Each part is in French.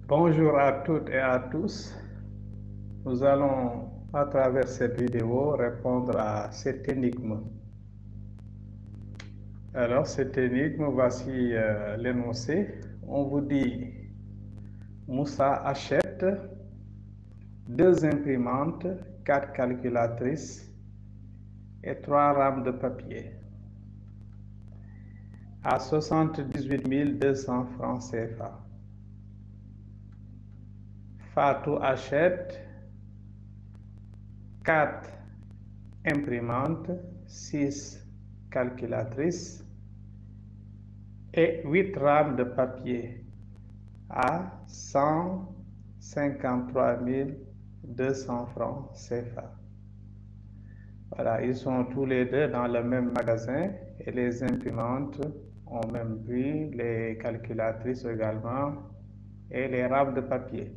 Bonjour à toutes et à tous. Nous allons, à travers cette vidéo, répondre à cette énigme. Alors, cette énigme, voici l'énoncé. On vous dit, Moussa achète 2 imprimantes, 4 calculatrices et 3 rames de papier à 78 200 francs CFA. Fatou achète 4 imprimantes, 6 calculatrices et 8 rames de papier à 153 200 francs CFA. Voilà, ils sont tous les deux dans le même magasin et les imprimantes ont même prix, les calculatrices également et les rames de papier.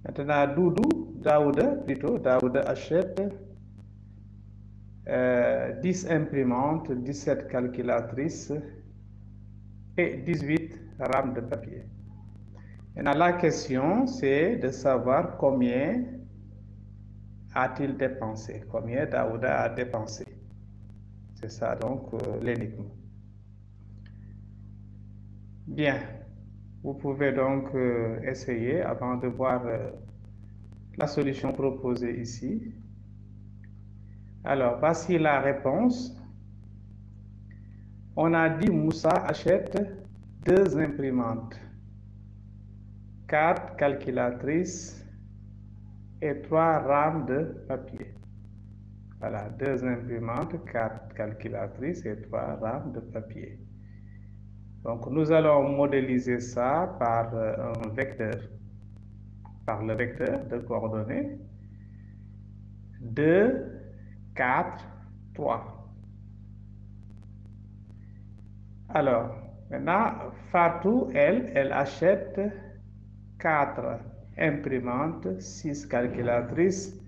Maintenant, Daouda achète 10 imprimantes, 17 calculatrices et 18 rames de papier. Maintenant, la question, c'est de savoir combien a-t-il dépensé, combien Daouda a dépensé. C'est ça donc l'énigme. Bien, vous pouvez donc essayer avant de voir la solution proposée ici. Alors, voici la réponse. On a dit Moussa achète 2 imprimantes, 4 calculatrices et 3 rames de papier. Voilà, 2 imprimantes, 4 calculatrices et 3 rames de papier. Donc, nous allons modéliser ça par un vecteur, par le vecteur de coordonnées 2, 4, 3. Alors, maintenant, Fatou, elle achète 4 imprimantes, 6 calculatrices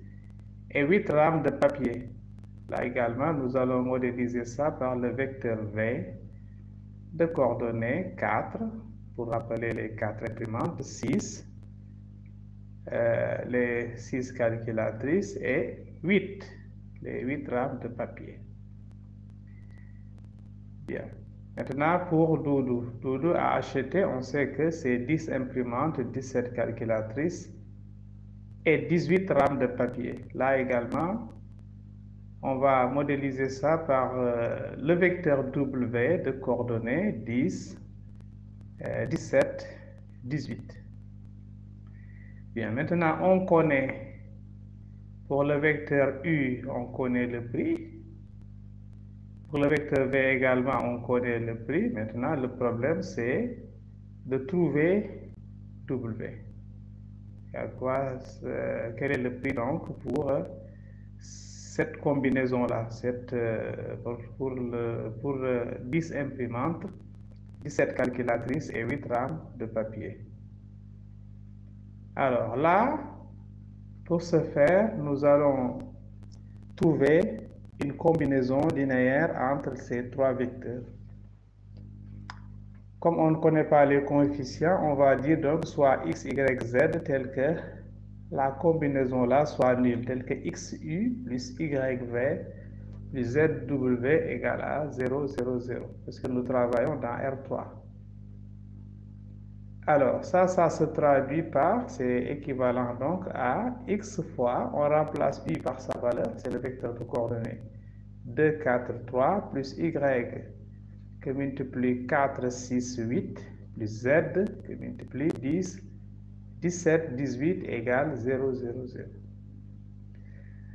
et 8 rames de papier. Là également, nous allons modéliser ça par le vecteur V de coordonnées 4, pour rappeler les 4 imprimantes, 6, les 6 calculatrices et 8, les 8 rames de papier. Bien. Maintenant, pour Doudou. Doudou a acheté, on sait que c'est 10 imprimantes, 17 calculatrices et 18 rames de papier. Là également, on va modéliser ça par le vecteur W de coordonnées 10, 17, 18. Bien, maintenant, on connaît, pour le vecteur U, on connaît le prix. Pour le vecteur V également, on connaît le prix. Maintenant, le problème, c'est de trouver W. Quel est le prix donc pour cette combinaison-là, pour 10 imprimantes, 17 calculatrices et 8 rames de papier. Alors là, pour ce faire, nous allons trouver une combinaison linéaire entre ces 3 vecteurs. Comme on ne connaît pas les coefficients, on va dire donc soit x, y, z tel que la combinaison là soit nulle, tel que xu plus yv plus zw égale à 0, 0, 0, parce que nous travaillons dans R3. Alors, ça se traduit par, c'est équivalent donc à x fois, on remplace u par sa valeur, c'est le vecteur de coordonnées 2, 4, 3, plus y que multiplie 4, 6, 8, plus z que multiplie 10, 17, 18 égale 0, 0, 0.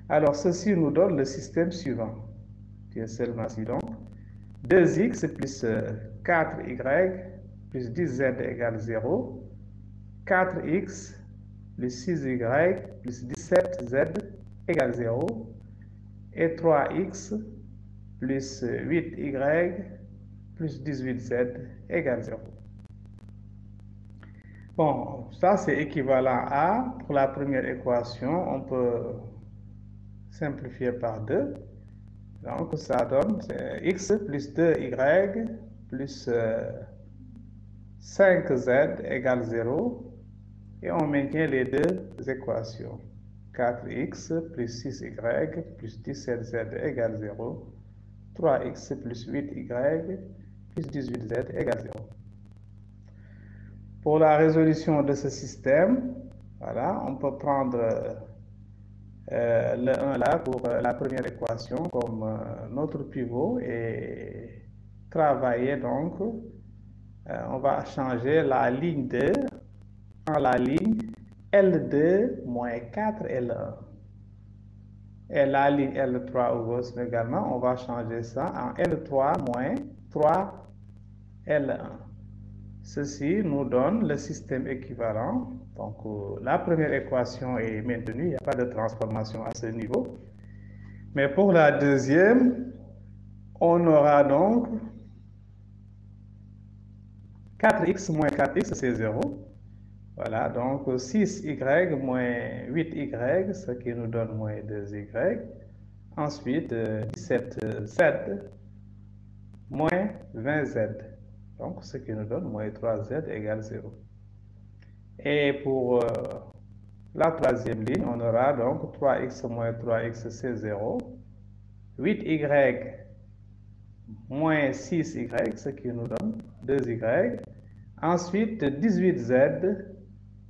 Alors, ceci nous donne le système suivant, qui est seulement ici donc. 2x plus 4y plus 10z égale 0. 4x plus 6y plus 17z égale 0. Et 3x plus 8y plus 18z égale 0. Bon, ça c'est équivalent à, pour la première équation, on peut simplifier par 2. Donc ça donne x plus 2y plus 5z égale 0 et on maintient les deux équations. 4x plus 6y plus 17z égale 0. 3x plus 8y plus 18z égale 0. Pour la résolution de ce système, voilà, on peut prendre le 1 là pour la première équation comme notre pivot et travailler donc. On va changer la ligne 2 en la ligne L2 moins 4L1. Et la ligne L3 au gauche également, on va changer ça en L3 moins 3L1. Ceci nous donne le système équivalent. Donc, la première équation est maintenue, il n'y a pas de transformation à ce niveau. Mais pour la deuxième, on aura donc 4x moins 4x, c'est 0. Voilà, donc 6y moins 8y, ce qui nous donne moins 2y. Ensuite, 17z moins 20z. Donc, ce qui nous donne moins 3z égale 0. Et pour la troisième ligne, on aura donc 3x moins 3x, c'est 0. 8y moins 6y, ce qui nous donne 2y. Ensuite, 18z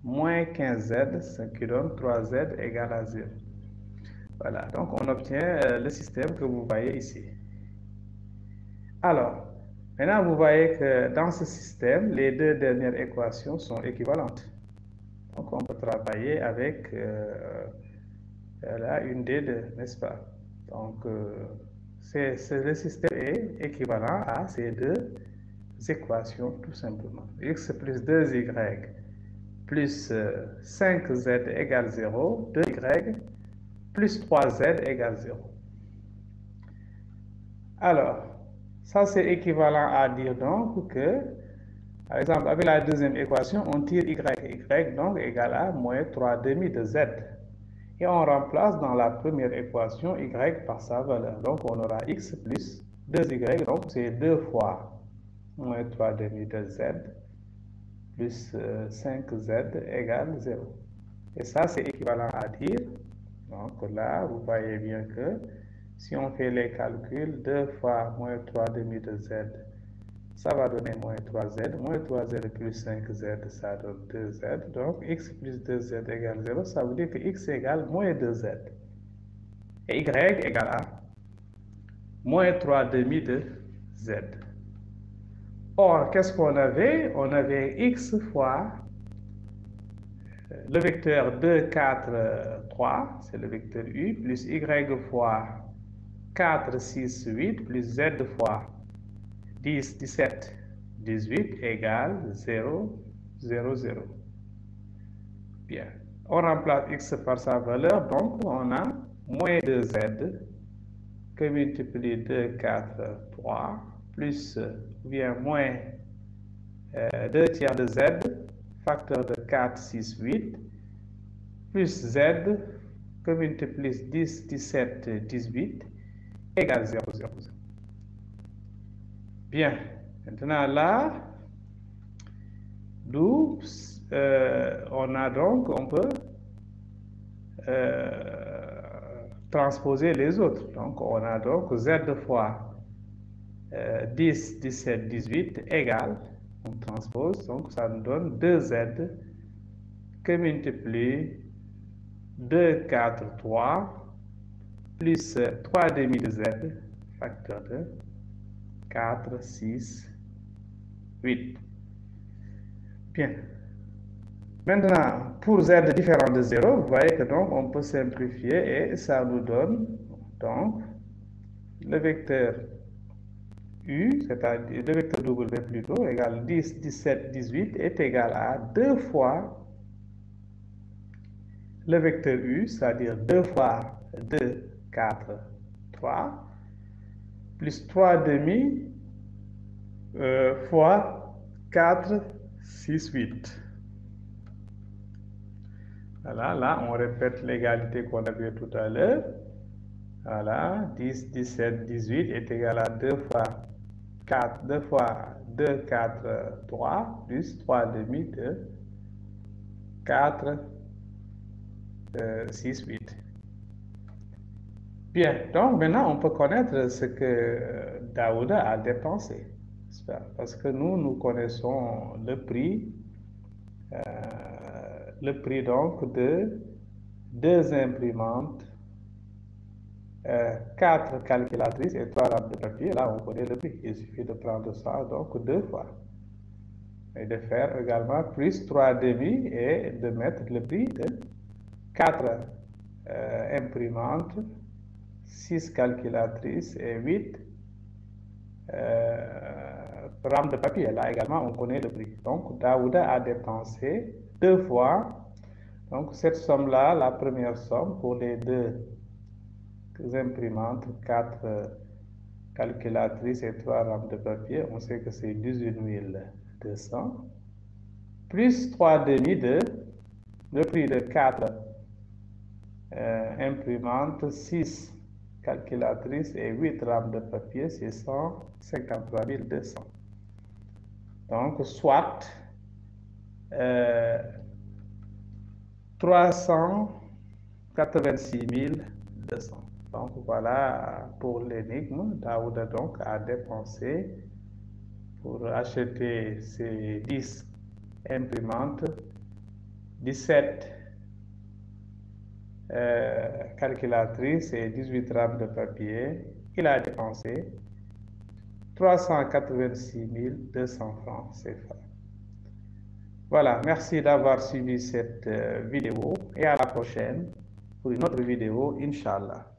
moins 15z, ce qui donne 3z égale à 0. Voilà, donc on obtient le système que vous voyez ici. Alors, maintenant vous voyez que dans ce système, les deux dernières équations sont équivalentes. Donc on peut travailler avec là, une des deux, n'est-ce pas? Donc le système est équivalent à ces deux équations tout simplement. X plus 2y plus 5z égale 0, 2y plus 3z égale 0. Alors, ça c'est équivalent à dire donc que, par exemple, avec la deuxième équation, on tire y donc égale à moins 3 demi de z. Et on remplace dans la première équation y par sa valeur. Donc on aura x plus 2y, donc c'est 2 fois moins 3 demi de z plus 5z égale 0. Et ça, c'est équivalent à dire. Donc là, vous voyez bien que si on fait les calculs, 2 fois moins 3 demi de z, ça va donner moins 3z. Moins 3z plus 5z, ça donne 2z. Donc x plus 2z égale 0, ça veut dire que x égale moins 2z. Et y égale à moins 3 demi de z. Or, qu'est-ce qu'on avait? On avait x fois le vecteur 2, 4, 3, c'est le vecteur u, plus y fois 4, 6, 8, plus z fois 10, 17, 18 égale 0, 0, 0. Bien. On remplace x par sa valeur, donc on a moins 2z que multiplie 2, 4, 3, plus bien moins 2 tiers de z, facteur de 4, 6, 8, plus z que multiplie 10, 17, 18, égale 0, 0, 0. Bien, maintenant là, d'où on a donc, on peut transposer les autres. Donc on a donc z fois 10, 17, 18 égale, on transpose, donc ça nous donne 2z que multiplie 2, 4, 3 plus 3 demi de z, facteur de 4, 6, 8. Bien. Maintenant, pour z différent de 0, vous voyez que donc on peut simplifier et ça nous donne donc le vecteur u, c'est-à-dire le vecteur w plutôt, égale 10, 17, 18 est égal à 2 fois le vecteur u, c'est-à-dire 2 fois 2, 4, 3, plus 3 demi fois 4, 6, 8. Voilà, là, on répète l'égalité qu'on a vue tout à l'heure. Voilà, 10, 17, 18 est égal à 2 fois 4, 2 fois 2, 4, 3, plus 3 demi de 4, 6, 8. Bien, donc maintenant on peut connaître ce que Daouda a dépensé, parce que nous connaissons le prix donc de 2 imprimantes, 4 calculatrices et 3 rames de papier. Là, on connaît le prix. Il suffit de prendre ça donc 2 fois. Et de faire également plus 3 demi et de mettre le prix de 4 imprimantes, 6 calculatrices et 8 rames de papier. Là également, on connaît le prix. Donc, Daouda a dépensé 2 fois. Donc, cette somme-là, la première somme pour les 2 imprimantes, 4 calculatrices et 3 rames de papier, on sait que c'est 18 200, plus 3 demi de le prix de 4 imprimantes, 6 calculatrices et 8 rames de papier, c'est 153 200. Donc, soit 386 200. Donc, voilà pour l'énigme. Daouda donc a dépensé pour acheter ces 10 imprimantes, 17 calculatrices et 18 rames de papier. Il a dépensé 386 200 francs CFA. Voilà, merci d'avoir suivi cette vidéo et à la prochaine pour une autre vidéo, Inch'Allah.